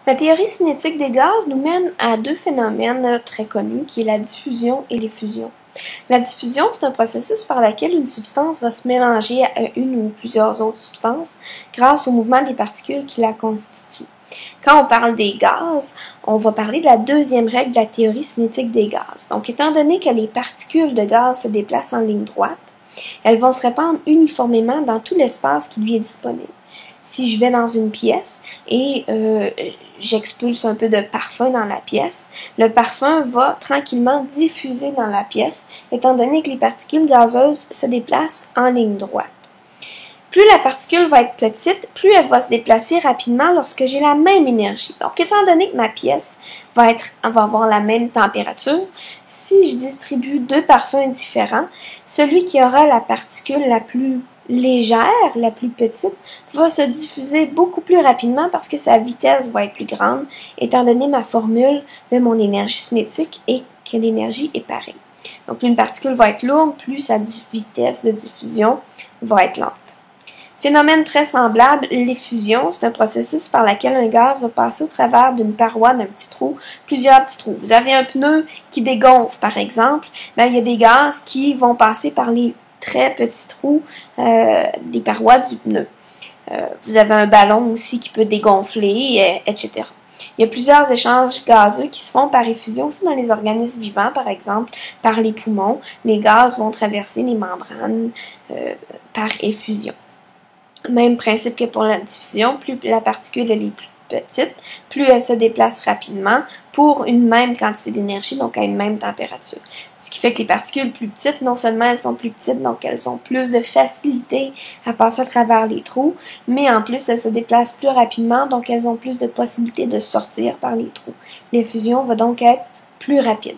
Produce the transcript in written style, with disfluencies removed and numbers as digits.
La théorie cinétique des gaz nous mène à deux phénomènes très connus, qui est la diffusion et l'effusion. La diffusion, c'est un processus par lequel une substance va se mélanger à une ou plusieurs autres substances grâce au mouvement des particules qui la constituent. Quand on parle des gaz, on va parler de la deuxième règle de la théorie cinétique des gaz. Donc, étant donné que les particules de gaz se déplacent en ligne droite, elles vont se répandre uniformément dans tout l'espace qui lui est disponible. Si je vais dans une pièce et j'expulse un peu de parfum dans la pièce, le parfum va tranquillement diffuser dans la pièce, étant donné que les particules gazeuses se déplacent en ligne droite. Plus la particule va être petite, plus elle va se déplacer rapidement lorsque j'ai la même énergie. Donc, étant donné que ma pièce va avoir la même température, si je distribue deux parfums différents, celui qui aura la particule la plus légère, la plus petite, va se diffuser beaucoup plus rapidement parce que sa vitesse va être plus grande, étant donné ma formule de mon énergie cinétique et que l'énergie est pareille. Donc, plus une particule va être lourde, plus sa vitesse de diffusion va être lente. Phénomène très semblable, l'effusion, c'est un processus par lequel un gaz va passer au travers d'une paroi, d'un petit trou, plusieurs petits trous. Vous avez un pneu qui dégonfle, par exemple, il y a des gaz qui vont passer par les très petits trous des parois du pneu. Vous avez un ballon aussi qui peut dégonfler, etc. Il y a plusieurs échanges gazeux qui se font par effusion aussi dans les organismes vivants, par exemple, par les poumons. Les gaz vont traverser les membranes par effusion. Même principe que pour la diffusion, plus la particule est plus petite, plus elle se déplace rapidement pour une même quantité d'énergie, donc à une même température. Ce qui fait que les particules plus petites, non seulement elles sont plus petites, donc elles ont plus de facilité à passer à travers les trous, mais en plus elles se déplacent plus rapidement, donc elles ont plus de possibilités de sortir par les trous. L'effusion va donc être plus rapide.